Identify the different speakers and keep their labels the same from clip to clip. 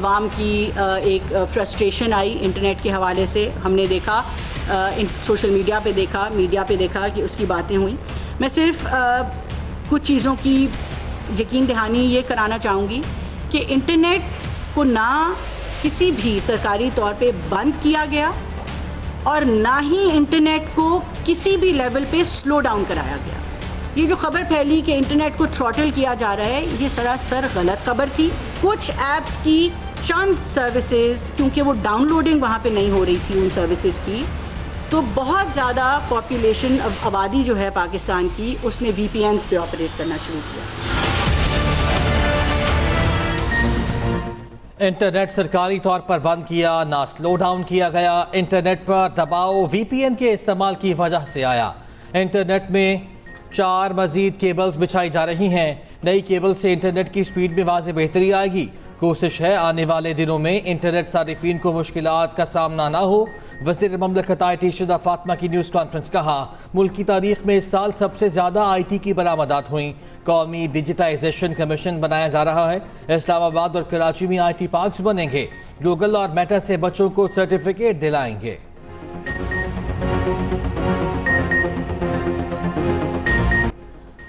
Speaker 1: आवाम की एक फ्रस्ट्रेशन आई इंटरनेट के हवाले से। हमने देखा सोशल मीडिया पे देखा कि उसकी बातें हुई। मैं सिर्फ कुछ चीज़ों की यकीन दहानी ये कराना चाहूँगी कि इंटरनेट को ना किसी भी सरकारी तौर पे बंद किया गया और ना ही इंटरनेट को किसी भी लेवल पे स्लो डाउन कराया गया। ये जो खबर फैली कि इंटरनेट को थ्रॉटल किया जा रहा है, ये सरासर गलत खबर थी। कुछ ऐप्स की चंद सर्विसेज, क्योंकि वो डाउनलोडिंग वहाँ पे नहीं हो रही थी उन सर्विसेज की, तो बहुत ज़्यादा पॉपुलेशन आबादी जो है पाकिस्तान की, उसने VPNs पे ऑपरेट करना शुरू किया।
Speaker 2: इंटरनेट सरकारी तौर पर बंद किया, ना स्लो डाउन किया गया। इंटरनेट पर दबाव VPN के इस्तेमाल की वजह से आया। इंटरनेट में 4 मजीद केबल्स बिछाई जा रही हैं। नई केबल से इंटरनेट की स्पीड में वाज़ेह बेहतरी आएगी। कोशिश है आने वाले दिनों में इंटरनेट सारिफीन को मुश्किलात का सामना ना हो। वज़ीर ममलकत IT शुदा फातिमा की न्यूज़ कॉन्फ्रेंस। कहा, मुल्क की तारीख में इस साल सबसे ज़्यादा IT की बरामदात हुई। कौमी डिजिटाइजेशन कमीशन बनाया जा रहा है। इस्लामाबाद और कराची में IT पार्क्स बनेंगे। गूगल और मेटा से बच्चों को सर्टिफिकेट दिलाएंगे।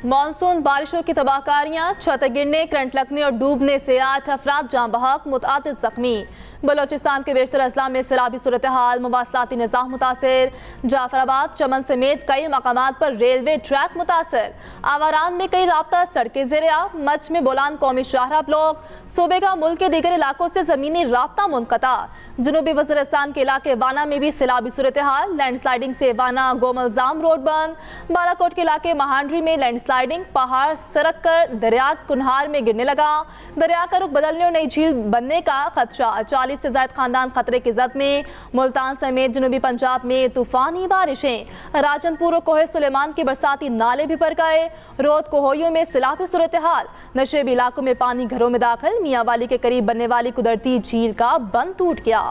Speaker 3: मानसून बारिशों की तबाहकारियां, छत गिरने, करंट लगने और डूबने से 8 अफराद जाँ बहक, मुतअद्दिद जख्मी। बलोचिस्तान के बेशतर अजला में सैलाबी सूरत हाल, मवासलाती निज़ाम मुतासर। जाफराबाद, चमन समेत कई मकामात पर रेलवे ट्रैक मुतासर। आवारान में कई राब्ता सड़कें ज़ेरे मच में बोलान कौमी शाहरा ब्लॉक। सूबे का मुल्क के दीगर इलाकों से ज़मीनी राब्ता मुनक़ता। जनूबी वज़ीरिस्तान के इलाके वाना में भी सैलाबी सूरत हाल, लैंडस्लाइडिंग से वाना गोमलजाम रोड बंद। बालाकोट के इलाके महांडरी में लैंडस्लाइडिंग, पहाड़ सरक कर दरिया कुन्हार में गिरने लगा। दरिया का रुख बदलने और नई झील बनने का खदशा। 40 से ज़ायद खानदान खतरे की जद में। मुल्तान समेत जनूबी पंजाब में तूफानी बारिशें। राजनपुर और कोहे सुलेमान के बरसाती नाले भी भर गए। रोद कोहोइयों में सैलाबी सूरत हाल, नशेबी इलाकों में पानी घरों में दाखिल। मियाँ वाली के करीब बनने वाली कुदरती झील का बंद टूट गया।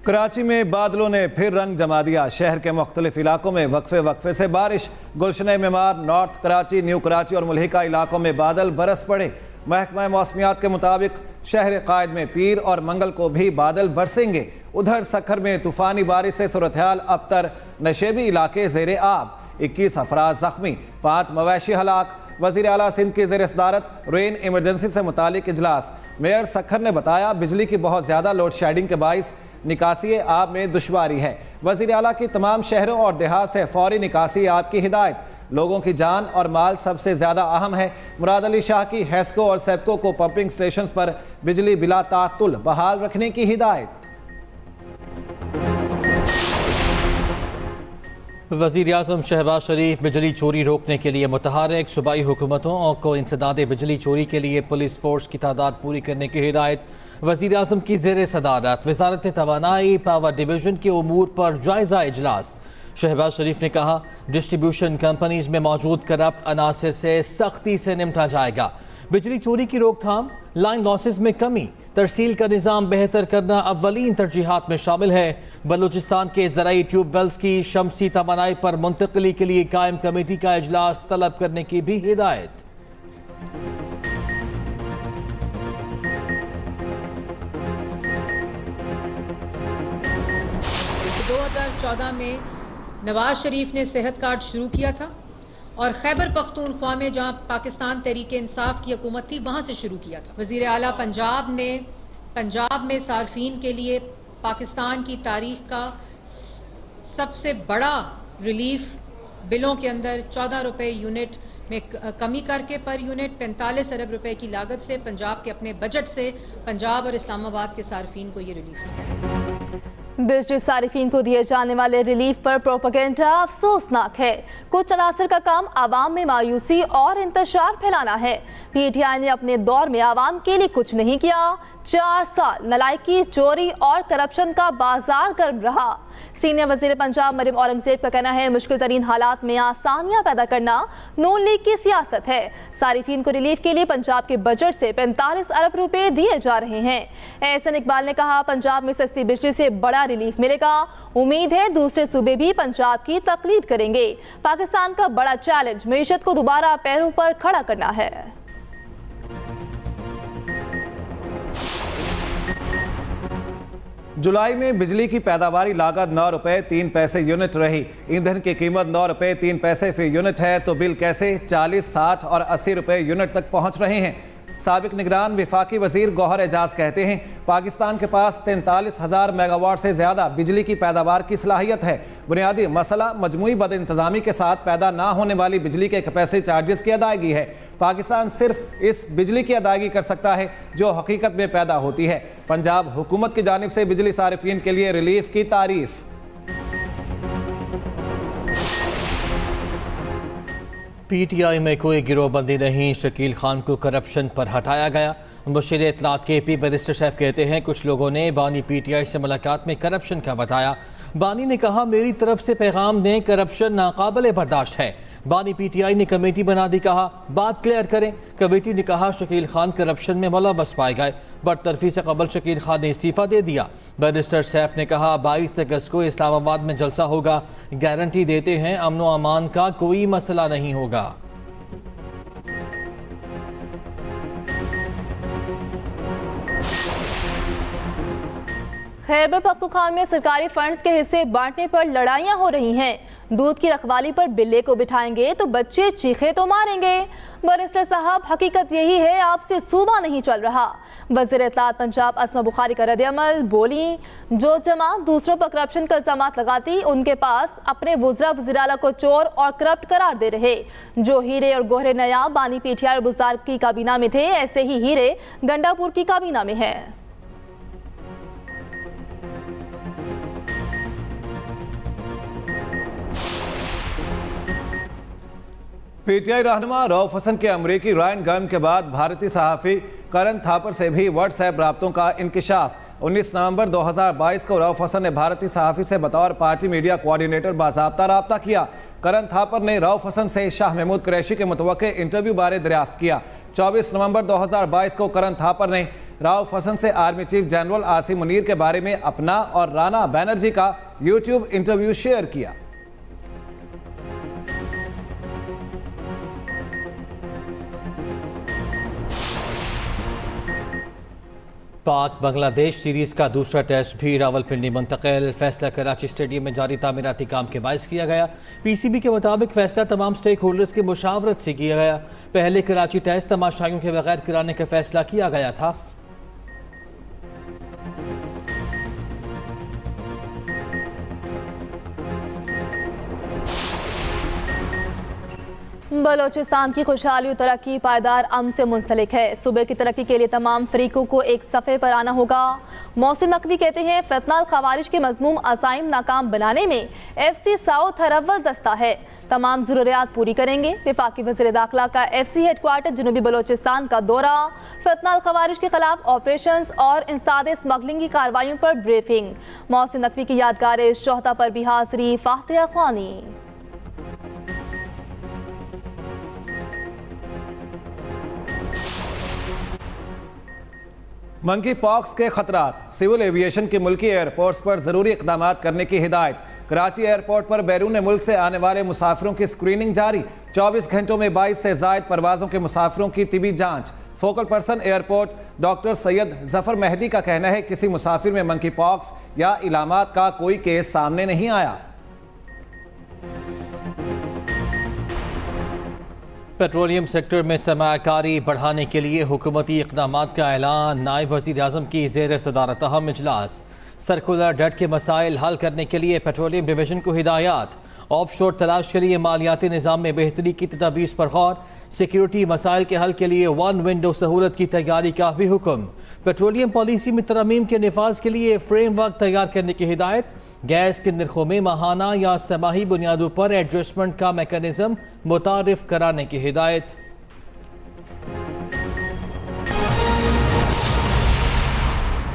Speaker 4: कराची में बादलों ने फिर रंग जमा दिया। शहर के मुख्तलिफ इलाकों में वक्फे वक्फे से बारिश। गुलशन मेमार, नॉर्थ कराची, न्यू कराची और मुल्हिका इलाकों में बादल बरस पड़े। महकमा मौसमियात के मुताबिक शहर कायद में पीर और मंगल को भी बादल बरसेंगे। उधर सखर में तूफानी बारिश से सूरत-ए-हाल अबतर, नशेबी इलाके ज़ेरे आब। 21 अफराद जख्मी, 5 मवेशी हलाक। वज़ीर आला सिंध की ज़ेर सदारत रेन इमरजेंसी से मुतालिक इजलास। मेयर सखर ने बताया, बिजली की बहुत ज़्यादा लोड शेडिंग के बाइस निकासी आब में दुश्वारी है। वज़ीर आला की तमाम शहरों और देहात से फौरी निकासी आब की हिदायत। लोगों की जान और माल सबसे ज़्यादा अहम है। मुराद अली शाह की हेस्को और सेप्को को पंपिंग स्टेशन पर बिजली बिला तातुल बहाल रखने की हिदायत।
Speaker 2: वज़ीर आज़म शहबाज शरीफ बिजली चोरी रोकने के लिए मुतहर्रिक। सूबाई हुकूमतों को इंसदाद बिजली चोरी के लिए पुलिस फोर्स की तादाद पूरी करने की हिदायत। वज़ीर आज़म की ज़ेर सदारत वज़ारत तवानाई पावर डिवीज़न के उमूर पर जायज़ा इजलास। शहबाज शरीफ ने कहा, डिस्ट्रीब्यूशन कंपनीज में मौजूद करप्ट अनासर से सख्ती से निपटा जाएगा। बिजली चोरी की रोकथाम, लाइन लॉसेस में कमी, तरसील का निज़ाम बेहतर करना अव्वलीन तरजीहात में शामिल है। बलूचिस्तान के ज़राई ट्यूबवेल्स की शमसी तवानाई पर मुंतकली के लिए कायम कमेटी का इजलास तलब करने की भी हिदायत।
Speaker 5: 2014 में नवाज शरीफ ने सेहत कार्ड शुरू किया था और खैबर पख्तूनख्वा में जहां पाकिस्तान तहरीक इंसाफ की हुकूमत थी वहां से शुरू किया था। वजीर आला पंजाब ने पंजाब में सार्फिन के लिए पाकिस्तान की तारीख का सबसे बड़ा रिलीफ बिलों के अंदर 14 रुपए यूनिट में कमी करके पर यूनिट 45 अरब रुपए की लागत से पंजाब के अपने बजट से पंजाब और इस्लामाबाद के सार्फिन को ये रिलीफ मिला।
Speaker 3: बिजली सारिफीन को दिए जाने वाले रिलीफ पर प्रोपेगेंडा अफसोसनाक है। कुछ अनासर का काम आवाम में मायूसी और इंतशार फैलाना है। PTI ने अपने दौर में आवाम के लिए कुछ नहीं किया। 4 साल नलायकी, चोरी और करप्शन का बाजार गर्म रहा। सीनियर वजीर पंजाब मरियम औरंगजेब का कहना है मुश्किल तरीन हालात में आसानियां पैदा करना नून लीग की सियासत है। सारिफीन को रिलीफ के लिए पंजाब के बजट से 45 अरब रुपए दिए जा रहे हैं। एहसन इकबाल ने कहा पंजाब में सस्ती बिजली से बड़ा रिलीफ मिलेगा। उम्मीद है दूसरे सूबे भी पंजाब की तकलीद करेंगे। पाकिस्तान का बड़ा चैलेंज मईशत को दोबारा पैरों पर खड़ा करना है।
Speaker 4: जुलाई में बिजली की पैदावारी लागत 9 रुपये 3 पैसे यूनिट रही। ईंधन की कीमत 9 रुपये 3 पैसे फी यूनिट है तो बिल कैसे 40, 60 और 80 रुपये यूनिट तक पहुंच रहे हैं। साबिक निगरान विफाकी वजीर गौहर एजाज कहते हैं पाकिस्तान के पास 43,000 मेगावाट से ज़्यादा बिजली की पैदावार की सलाहियत है। बुनियादी मसला मजमूई बदइंतज़ामी के साथ पैदा ना होने वाली बिजली के कैपेसिटी चार्जेस की अदायगी है। पाकिस्तान सिर्फ इस बिजली की अदायगी कर सकता है जो हकीकत में पैदा होती है। पंजाब हुकूमत की जानिब से बिजली सारिफीन के लिए रिलीफ की तारीफ।
Speaker 2: PTI में कोई गिरोहबंदी नहीं, शकील खान को करप्शन पर हटाया गया। मुशीर इत्तलात KP बैरिस्टर साहब कहते हैं कुछ लोगों ने बानी PTI से मुलाकात में करप्शन का बताया। बानी ने कहा मेरी तरफ से पैगाम दें, करप्शन नाकाबिले बर्दाश्त है। बानी PTI ने कमेटी बना दी, कहा बात क्लियर करें। कमेटी ने कहा शकील खान करप्शन में मुलव्वस पाए गए। बरतरफी से कबल शकील खान ने इस्तीफ़ा दे दिया। बैरिस्टर सैफ ने कहा 22 अगस्त को इस्लामाबाद में जलसा होगा, गारंटी देते हैं अमन व अमान का कोई मसला नहीं होगा।
Speaker 3: खैबर पख्तूनख्वा में सरकारी फंड्स के हिस्से बांटने पर लड़ाइयां हो रही हैं। दूध की रखवाली पर बिल्ले को बिठाएंगे तो बच्चे चीखे तो मारेंगे। बैरिस्टर साहब हकीकत यही है, आपसे सूबा नहीं चल रहा। वज़ीर इत्तलात पंजाब अस्मा बुखारी का रद्द-ए-अमल, बोली जो जमा दूसरों पर करप्शन का इल्ज़ामात लगाती उनके पास अपने वज़रा वज़ीर-ए-आला को चोर और करप्ट करार दे रहे। जो हीरे और गोहरे नयाब बानी PTI और बुज़दार की काबीना में थे, ऐसे ही हीरे गंडापुर की काबीना में है।
Speaker 4: PTI रहनुमा रऊफ हसन के अमरीकी रायन गन के बाद भारतीय सहाफ़ी करण थापर से भी व्हाट्सएप राब्तों का इंकिशाफ। 19 नवंबर 2022 को रऊफ हसन ने भारतीय सहाफ़ी से बतौर पार्टी मीडिया कोऑर्डिनेटर बाज़ाब्ता राब्ता किया। करण थापर ने रऊफ हसन से शाह महमूद कुरैशी के मुतवक्के इंटरव्यू बारे दरियाफ्त किया। 24 नवंबर 2022 को करण थापर ने रऊफ हसन से army chief general Asim Munir के बारे में अपना और राना बैनर्जी का यूट्यूब इंटरव्यू शेयर किया।
Speaker 2: पाक बांग्लादेश सीरीज़ का दूसरा टेस्ट भी रावलपिंडी मुंतकिल। फैसला कराची स्टेडियम में जारी तामीराती काम के बायस किया गया। PCB के मुताबिक फैसला तमाम स्टेक होल्डर्स की मुशावरत से किया गया। पहले कराची टेस्ट तमाशाइयों के बगैर कराने का फैसला किया गया था।
Speaker 3: बलोचिस्तान की खुशहाली और तरक्की पायदार अमन से मुंसलिक है। सूबे की तरक्की के लिए तमाम फरीकों को एक सफ़े पर आना होगा। मोहसिन नकवी कहते हैं फितनाल खवारिज के मज़मूम अज़ाइम नाकाम बनाने में FC साउथ अव्वल दस्ता है, तमाम ज़रूरियात पूरी करेंगे। वफाकी वज़ीर दाखिला का FC हेडक्वार्टर जनूबी बलोचिस्तान का दौरा। फितनाल खवारिज के खिलाफ ऑपरेशंस और इंसदाद स्मगलिंग की कार्रवाइयों पर ब्रीफिंग। मोहसिन नकवी की यादगार शोहदा पर भी हाज़री फातिहा ख्वानी।
Speaker 4: मंकी पॉक्स के खतरात, सिविल एविएशन की मुल्की एयरपोर्ट्स पर ज़रूरी इक़दाम करने की हिदायत। कराची एयरपोर्ट पर बैरून मुल्क से आने वाले मुसाफिरों की स्क्रीनिंग जारी। 24 घंटों में 22 से ज़ायद परवाज़ों के मुसाफिरों की तिबी जांच। Focal person airport doctor Syed Zafar Mehdi का कहना है किसी मुसाफिर में मंकी पॉक्स या इलामात का कोई केस सामने नहीं आया।
Speaker 2: पेट्रोलियम सेक्टर में सरमायाकारी बढ़ाने के लिए हुकूमती इक़दामात का ऐलान। नायब वज़ीर आज़म की ज़ेर सदारत अहम इजलास। सर्कुलर डेट के मसाइल हल करने के लिए पेट्रोलियम डिवीज़न को हिदायत। ऑफशोर तलाश के लिए मालियाती निज़ाम में बेहतरी की तजवीज़ पर गौर। सिक्योरिटी मसाइल के हल के लिए 1 विंडो सहूलत की तैयारी का भी हुक्म। पेट्रोलियम पॉलिसी में तरमीम के निफाज के लिए फ्रेमवर्क तैयार करने की हिदायत। गैस के नरखों में माहाना या समाही बुनियादों पर एडजस्टमेंट का मैकेनिज्म मुतारिफ कराने की हिदायत।